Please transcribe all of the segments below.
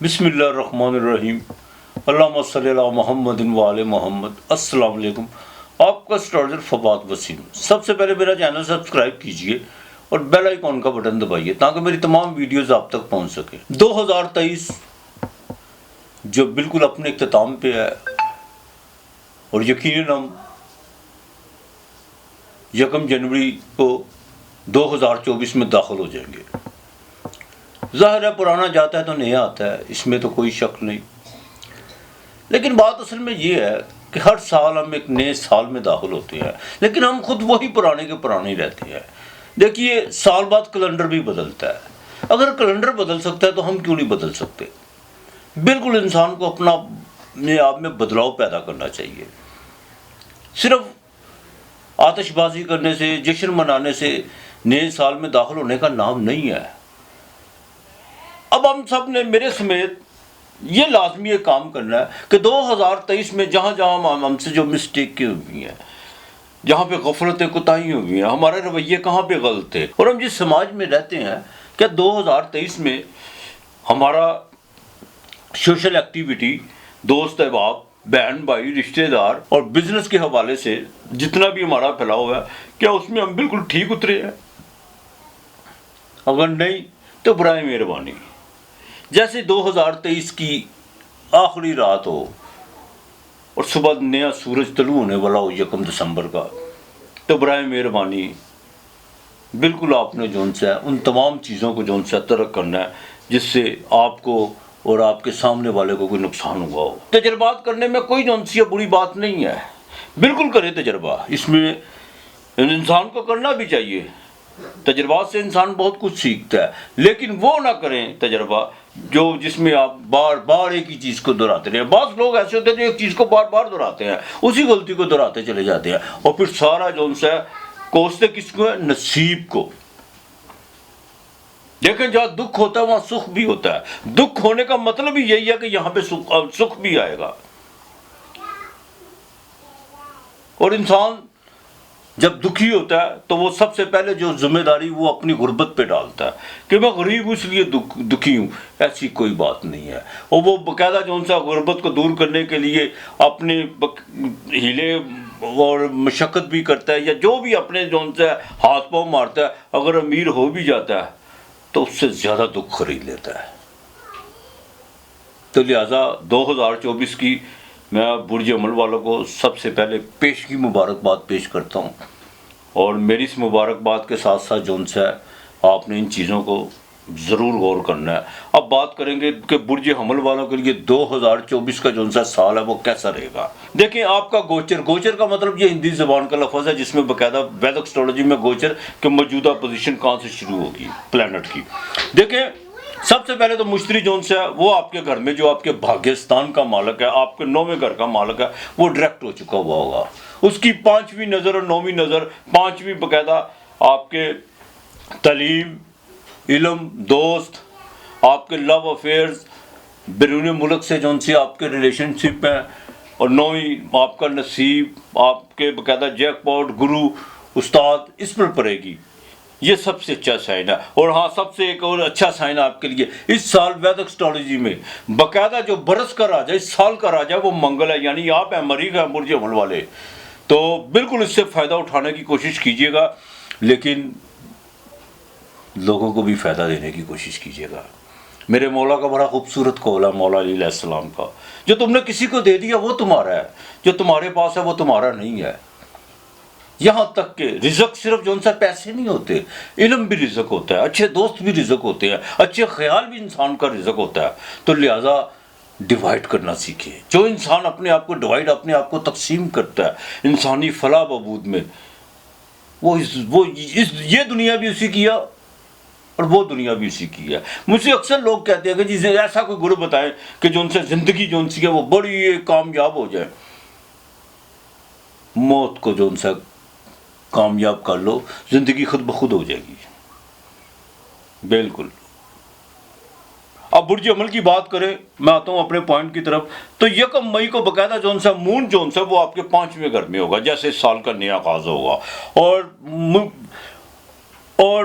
بسم اللہ الرحمن الرحیم اللہم صلی علی محمد و آل محمد۔ السلام علیکم، آپ کا اسٹارجر فواد وسیم۔ سب سے پہلے میرا چینل سبسکرائب کیجئے اور بیل آئیکن کا بٹن دبائیے تاکہ میری تمام ویڈیوز آپ تک پہنچ سکے۔ 2023 جو بالکل اپنے اختتام پہ ہے اور یقیناً ہم 1 جنوری کو 2024 میں داخل ہو جائیں گے۔ ظاہر ہے پرانا جاتا ہے تو نیا آتا ہے، اس میں تو کوئی شک نہیں، لیکن بات اصل میں یہ ہے کہ ہر سال ہم ایک نئے سال میں داخل ہوتے ہیں، لیکن ہم خود وہی پرانے کے پرانے ہی رہتے ہیں۔ دیکھیے، سال بعد کیلنڈر بھی بدلتا ہے، اگر کیلنڈر بدل سکتا ہے تو ہم کیوں نہیں بدل سکتے؟ بالکل انسان کو اپنے آپ میں بدلاؤ پیدا کرنا چاہیے۔ صرف آتش بازی کرنے سے، جشن منانے سے نئے سال میں داخل ہونے کا نام نہیں ہے۔ اب ہم سب نے میرے سمیت یہ لازمی ایک کام کرنا ہے کہ 2023 میں جہاں جہاں ہم سے جو مسٹیک ہوئی ہیں، جہاں پہ غفلتیں کوتاہی ہوئی ہیں، ہمارے رویے کہاں پہ غلط تھے، اور ہم جس سماج میں رہتے ہیں، کیا 2023 میں ہمارا سوشل ایکٹیویٹی، دوست احباب، بہن بھائی، رشتہ دار اور بزنس کے حوالے سے جتنا بھی ہمارا پھیلاؤ ہوا ہے، کیا اس میں ہم بالکل ٹھیک اترے ہیں؟ اگر نہیں تو برائے مہربانی، جیسے 2023 کی آخری رات ہو اور صبح نیا سورج طلوع ہونے والا ہو 1 دسمبر کا، تو برائے مہربانی بالکل آپ نے جون سے ان تمام چیزوں کو جون سے ترک کرنا ہے جس سے آپ کو اور آپ کے سامنے والے کو کوئی نقصان ہوا ہو۔ تجربات کرنے میں کوئی جون سی بری بات نہیں ہے، بالکل کرے تجربہ، اس میں انسان کو کرنا بھی چاہیے۔ تجربات سے انسان بہت کچھ سیکھتا ہے، لیکن وہ نہ کریں تجربہ جس میں آپ بار بار ایک ہی چیز کو دہراتے رہیں۔ بعض لوگ ایسے ہوتے ہیں جو ایک چیز کو بار بار دہراتے ہیں، اسی غلطی کو دہراتے چلے جاتے ہیں، اور پھر سارا جو ان سے کوستے کس کو ہے؟ نصیب کو۔ دیکھیں، جہاں دکھ ہوتا ہے وہاں سکھ بھی ہوتا ہے۔ دکھ ہونے کا مطلب ہی یہی ہے کہ یہاں پہ سکھ بھی آئے گا، اور انسان جب دکھی ہوتا ہے تو وہ سب سے پہلے جو ذمہ داری وہ اپنی غربت پہ ڈالتا ہے کہ میں غریب ہوں اس لیے دکھی ہوں۔ ایسی کوئی بات نہیں ہے، اور وہ باقاعدہ جو ان سے غربت کو دور کرنے کے لیے اپنے ہیلے اور مشقت بھی کرتا ہے، یا جو بھی اپنے جو ان سے ہاتھ پاؤں مارتا ہے، اگر امیر ہو بھی جاتا ہے تو اس سے زیادہ دکھ خرید لیتا ہے۔ تو لہٰذا 2024 کی میں برج عمل والوں کو سب سے پہلے پیشگی مبارکباد پیش کرتا ہوں، اور میری اس مبارکباد کے ساتھ ساتھ جو ان سے آپ نے ان چیزوں کو ضرور غور کرنا ہے۔ اب بات کریں گے کہ برج حمل والوں کے لیے 2024 کا جو ان سا سال ہے وہ کیسا رہے گا۔ دیکھیں، آپ کا گوچر کا مطلب یہ ہندی زبان کا لفظ ہے جس میں باقاعدہ ویدک اسٹرالوجی میں گوچر کہ موجودہ پوزیشن کہاں سے شروع ہوگی پلانٹ کی۔ دیکھیں، سب سے پہلے تو مشتری جون سے ہے وہ آپ کے گھر میں جو آپ کے بھاگیستان کا مالک ہے، آپ کے 9ویں گھر کا مالک ہے، وہ ڈائریکٹ ہو چکا ہوا ہوگا۔ اس کی 5ویں نظر اور 9ویں نظر، 5ویں باقاعدہ آپ کے تعلیم، علم، دوست، آپ کے لو افیئرز، بیرون ملک سے جون سی آپ کے ریلیشن شپ ہیں، اور 9ویں آپ کا نصیب، آپ کے باقاعدہ جیک پاٹ، گرو، استاد، اس پر پڑے گی۔ یہ سب سے اچھا سائن ہے۔ اور ہاں، سب سے ایک اور اچھا سائن آپ کے لیے اس سال ویدک اسٹرالوجی میں باقاعدہ جو برس کا راجا، اس سال کا راجا وہ منگل ہے، یعنی آپ ہیں مریخ ہیں برج حمل والے، تو بالکل اس سے فائدہ اٹھانے کی کوشش کیجیے گا، لیکن لوگوں کو بھی فائدہ دینے کی کوشش کیجیے گا۔ میرے مولا کا بڑا خوبصورت قول ہے، مولا علی علیہ السلام کا، جو تم نے کسی کو دے دیا وہ تمہارا ہے، جو تمہارے پاس ہے وہ تمہارا نہیں ہے۔ یہاں تک کہ رزق صرف جو ان سے پیسے نہیں ہوتے، علم بھی رزق ہوتا ہے، اچھے دوست بھی رزق ہوتے ہیں، اچھے خیال بھی انسان کا رزق ہوتا ہے۔ تو لہٰذا ڈیوائڈ کرنا سیکھیں۔ جو انسان اپنے آپ کو ڈیوائڈ، اپنے آپ کو تقسیم کرتا ہے انسانی فلاح بہبود میں، یہ دنیا بھی اسی کی ہے اور وہ دنیا بھی اسی کی ہے۔ مجھ سے اکثر لوگ کہتے ہیں کہ جسے ایسا کوئی گروہ بتائیں کہ جو ان سے زندگی جو ان سی ہے وہ بڑی کامیاب ہو جائے۔ موت کو جو ان سے کامیاب کر لو، زندگی خود بخود ہو جائے گی۔ بالکل۔ اب برج عمل کی بات کریں، میں آتا ہوں اپنے پوائنٹ کی طرف، تو 1 مئی کو باقاعدہ جون سا مون جون سا وہ آپ کے 5ویں گھر میں ہوگا، جیسے اس سال کا نیا آغاز ہوگا، اور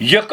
1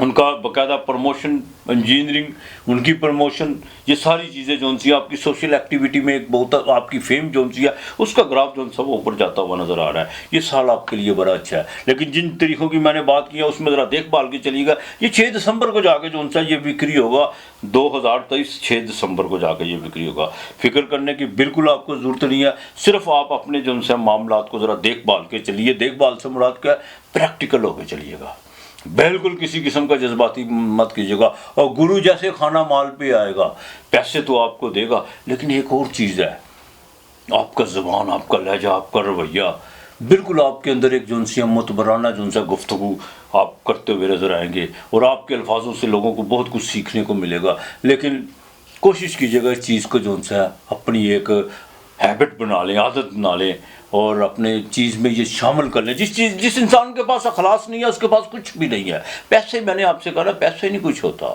ان کا باقاعدہ پروموشن، انجینئرنگ، ان کی پروموشن، یہ ساری چیزیں جو سی آپ کی سوشل ایکٹیویٹی میں ایک بہت آپ کی فیم جو سی ہے اس کا گراف جو سا وہ اوپر جاتا ہوا نظر آ رہا ہے. یہ سال آپ کے لیے بڑا اچھا ہے. لیکن جن طریقوں کی میں نے بات کی ہے اس میں ذرا دیکھ بھال کے چلیے گا. یہ 6 دسمبر کو جا کے جو سا یہ بکری ہوگا، 2023 6 دسمبر کو جا کے یہ بکری ہوگا. فکر کرنے کی بالکل آپ کو ضرورت نہیں ہے. صرف آپ اپنے جو سے معاملات کو ذرا دیکھ بھال کے چلیے. دیکھ بھال سے مراد کیا ہے؟ پریکٹیکل ہو کے چلیے گا. بالکل کسی قسم کا جذباتی مت کیجیے گا. اور گرو جیسے کھانا مال پہ آئے گا، پیسے تو آپ کو دے گا، لیکن ایک اور چیز ہے، آپ کا زبان، آپ کا لہجہ، آپ کا رویہ، بالکل آپ کے اندر ایک جو سی متبرانہ جو سا گفتگو آپ کرتے ہوئے نظر آئیں گے، اور آپ کے الفاظوں سے لوگوں کو بہت کچھ سیکھنے کو ملے گا. لیکن کوشش کیجیے گا اس چیز کو جو سا اپنی ایک ہیبٹ بنا لیں، عادت بنا لیں، اور اپنے چیز میں یہ شامل کر لیں. جس انسان کے پاس اخلاص نہیں ہے اس کے پاس کچھ بھی نہیں ہے. پیسے، میں نے آپ سے کہا پیسے نہیں کچھ ہوتا.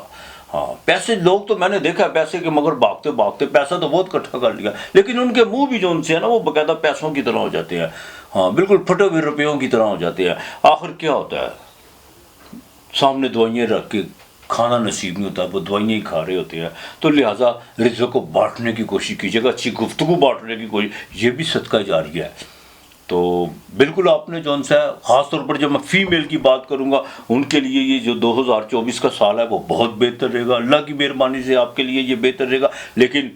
ہاں پیسے، لوگ تو میں نے دیکھا پیسے کے مگر بھاگتے بھاگتے پیسہ تو بہت اکٹھا کر لیا، لیکن ان کے منہ بھی جو ان سے ہے نا وہ باقاعدہ پیسوں کی طرح ہو جاتے ہیں. ہاں بالکل پھٹے ہوئے روپیوں کی طرح ہو جاتے ہیں. آخر کیا ہوتا ہے؟ سامنے دوائیاں رکھ کے کھانا نصیب نہیں ہوتا، وہ دوائیاں ہی کھا رہے ہوتے ہیں. تو لہٰذا رزق کو بانٹنے کی کوشش کیجیے گا، اچھی گفتگو بانٹنے کی کوشش، یہ بھی صدقہ جاریہ ہے. تو بالکل آپ نے جو سا خاص طور پر جب میں فیمیل کی بات کروں گا ان کے لیے یہ جو 2024 کا سال ہے وہ بہت بہتر رہے گا. اللہ کی مہربانی سے آپ کے لیے یہ بہتر رہے گا. لیکن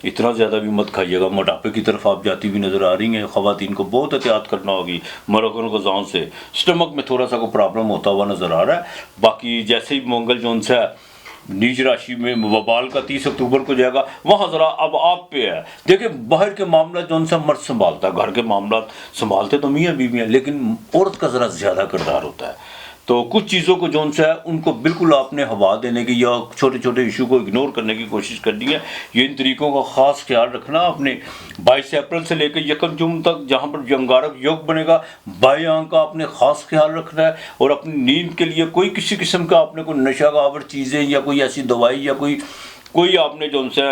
اتنا زیادہ بھی مت کھائیے گا. موٹاپے کی طرف آپ جاتی ہوئی نظر آ رہی ہیں. خواتین کو بہت احتیاط کرنا ہوگی مرغن غذاؤں سے. اسٹمک میں تھوڑا سا کوئی پرابلم ہوتا ہوا نظر آ رہا ہے. باقی جیسے ہی منگل جو سا نیچ راشی میں وبال کا 30 اکتوبر کو جائے گا، وہاں ذرا اب آپ پہ ہے. دیکھیں باہر کے معاملات جو سا مرد سنبھالتا ہے، گھر کے معاملات سنبھالتے تو میاں بیوی ہیں، لیکن عورت کا ذرا زیادہ کردار ہوتا ہے. تو کچھ چیزوں کو جو سا ہے ان کو بالکل آپ نے ہوا دینے کی یا چھوٹے چھوٹے ایشو کو اگنور کرنے کی کوشش کرنی ہے. یہ ان طریقوں کا خاص خیال رکھنا. اپنے 22 اپریل سے لے کے 1 جون تک جہاں پر انگارک یوگ بنے گا، بائیں آنکھ کا آپ نے خاص خیال رکھنا ہے. اور اپنی نیند کے لیے کوئی کسی قسم کا آپ نے کوئی نشہ آور چیزیں یا کوئی ایسی دوائی یا کوئی آپ نے جو سے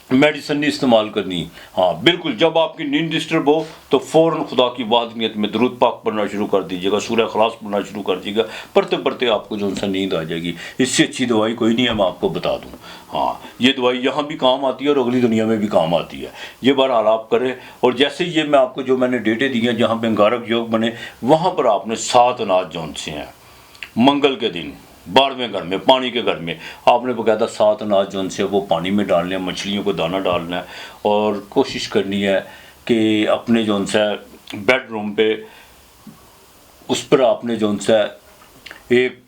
میڈیسن نہیں استعمال کرنی. ہاں بالکل جب آپ کی نیند ڈسٹرب ہو تو فوراً خدا کی وحدانیت میں درود پاک پڑھنا شروع کر دیجیے گا، سورہ اخلاص پڑھنا شروع کر دیجیے گا. پڑھتے پڑھتے آپ کو جو سا نیند آ جائے گی. اس سے اچھی دوائی کوئی نہیں ہے، میں آپ کو بتا دوں. ہاں یہ دوائی یہاں بھی کام آتی ہے اور اگلی دنیا میں بھی کام آتی ہے. یہ بہرحال آپ کریں. اور جیسے یہ میں آپ کو جو میں نے ڈیٹیں دی ہیں جہاں پہ انگارک یوگ بنے، وہاں پر آپ نے 7 اناج جون سے ہیں منگل کے دن 12ویں گھر میں، پانی کے گھر میں آپ نے باقاعدہ 7 اناج جو سے وہ پانی میں ڈالنے ہیں، مچھلیوں کو دانہ ڈالنا ہے. اور کوشش کرنی ہے کہ اپنے جو سا بیڈ روم پہ اس پر آپ نے جو سا ایک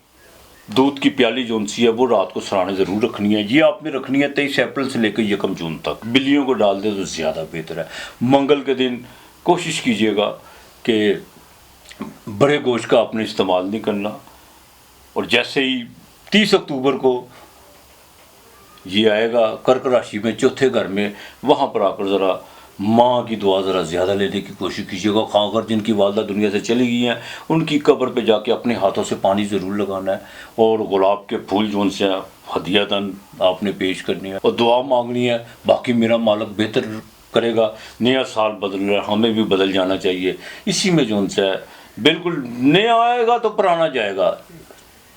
دودھ کی پیالی جو سی ہے وہ رات کو سرانے ضرور رکھنی ہے. یہ آپ نے رکھنی ہے 23 اپریل سے لے کے 1 جون تک. بلیوں کو ڈال دے تو زیادہ بہتر ہے. منگل کے دن کوشش کیجیے گا کہ بڑے گوشت کا آپ نے استعمال نہیں کرنا. اور جیسے ہی 30 اکتوبر کو یہ آئے گا کرک راشی میں 4تھے گھر میں، وہاں پر آ کر ذرا ماں کی دعا ذرا زیادہ لینے کی کوشش کیجیے گا. اگر جن کی والدہ دنیا سے چلی گئی ہیں ان کی قبر پہ جا کے اپنے ہاتھوں سے پانی ضرور لگانا ہے. اور گلاب کے پھول جو ان سے ہدیتاً آپ نے پیش کرنی ہے اور دعا مانگنی ہے. باقی میرا مالک بہتر کرے گا. نیا سال بدل رہا ہے، ہمیں بھی بدل جانا چاہیے. اسی میں جو ان سے بالکل نیا آئے گا تو پرانا جائے گا.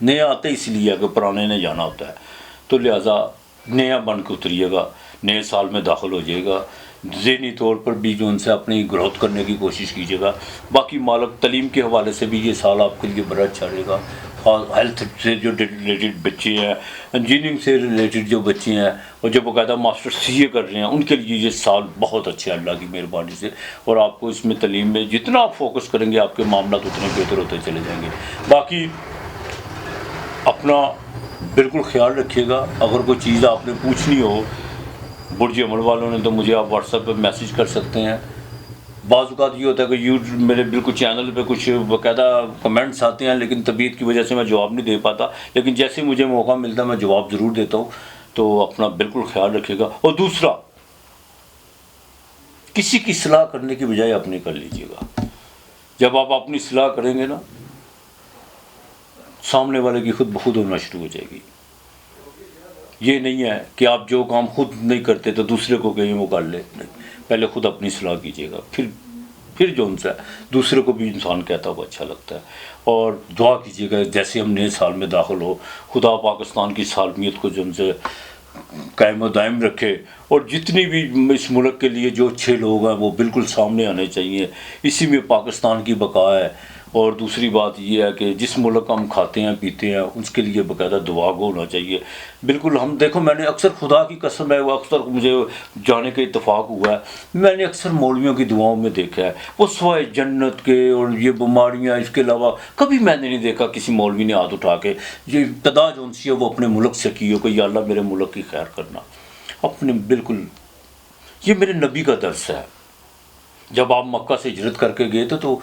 نیا آتا اس لیے کہ پرانے نے جانا ہوتا ہے. تو لہٰذا نیا بن کے اتریے گا، نئے سال میں داخل ہو جائے گا. ذہنی طور پر بھی جو ان سے اپنی گروتھ کرنے کی کوشش کیجیے گا. باقی مالک تعلیم کے حوالے سے بھی یہ سال آپ کے لیے بڑا اچھا رہے گا. ہیلتھ سے جو ریلیٹڈ بچے ہیں، انجینئرنگ سے ریلیٹڈ جو بچے ہیں اور جو باقاعدہ ماسٹر CA کر رہے ہیں، ان کے لیے یہ سال بہت اچھا ہے اللہ کی مہربانی سے. اور آپ کو اس میں تعلیم میں جتنا آپ فوکس کریں گے آپ کے معاملات اتنے بہتر ہوتے چلے جائیں گے. باقی اپنا بالکل خیال رکھیے گا. اگر کوئی چیز آپ نے پوچھنی ہو برج عمل والوں نے تو مجھے آپ واٹس ایپ پہ میسیج کر سکتے ہیں. بعض اوقات یہ ہوتا ہے کہ میرے بالکل چینل پہ کچھ باقاعدہ کمنٹس آتے ہیں، لیکن طبیعت کی وجہ سے میں جواب نہیں دے پاتا. لیکن جیسے مجھے موقع ملتا ہے میں جواب ضرور دیتا ہوں. تو اپنا بالکل خیال رکھیے گا. اور دوسرا، کسی کی صلاح کرنے کی بجائے اپنی کر لیجیے گا. جب آپ اپنی صلاح کریں گے نا، سامنے والے کی خود بخود ہونا شروع ہو جائے گی. یہ نہیں ہے کہ آپ جو کام خود نہیں کرتے تو دوسرے کو کہیں وہ کر لے. نہیں، پہلے خود اپنی صلاح کیجیے گا، پھر پھر جو ان سے دوسرے کو بھی انسان کہتا ہوا اچھا لگتا ہے. اور دعا کیجیے گا جیسے ہم نئے سال میں داخل ہو خدا پاکستان کی سالمیت کو جو ان سے قائم و دائم رکھے. اور جتنی بھی اس ملک کے لیے جو اچھے لوگ ہیں وہ بالکل سامنے آنے چاہیے. اسی میں پاکستان کی بقا ہے. اور دوسری بات یہ ہے کہ جس ملک ہم کھاتے ہیں پیتے ہیں اس کے لیے باقاعدہ دعا گو ہونا چاہیے. بالکل ہم دیکھو میں نے اکثر خدا کی قسم ہے وہ اکثر مجھے جانے کا اتفاق ہوا ہے میں نے اکثر مولویوں کی دعاؤں میں دیکھا ہے وہ سوائے جنت کے اور یہ بیماریاں اس کے علاوہ کبھی میں نے نہیں دیکھا کسی مولوی نے ہاتھ اٹھا کے یہ ابتدا جو ان سی ہے وہ اپنے ملک سے کی ہو کہ یا اللہ میرے ملک کی خیر کرنا. اپنے بالکل یہ میرے نبی کا درس ہے. جب آپ مکہ سے ہجرت کر کے گئے تھے تو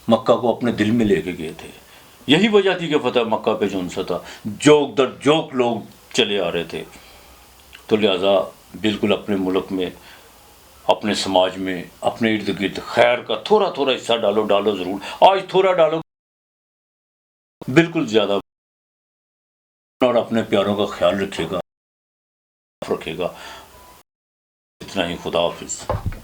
مکہ کو اپنے دل میں لے کے گئے تھے. یہی وجہ تھی کہ فتح مکہ پہ جو ان سے تھا جوک در جوک لوگ چلے آ رہے تھے. تو لہٰذا بالکل اپنے ملک میں اپنے سماج میں اپنے ارد گرد خیر کا تھوڑا تھوڑا حصہ ڈالو ضرور. آج تھوڑا ڈالو بالکل زیادہ. اور اپنے پیاروں کا خیال رکھے گا. اتنا ہی. خدا حافظ.